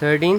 13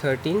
13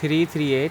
338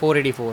484.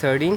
13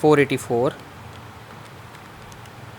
484،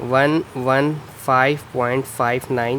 115.59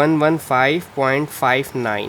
115.59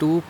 2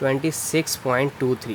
26.23.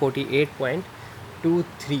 48.23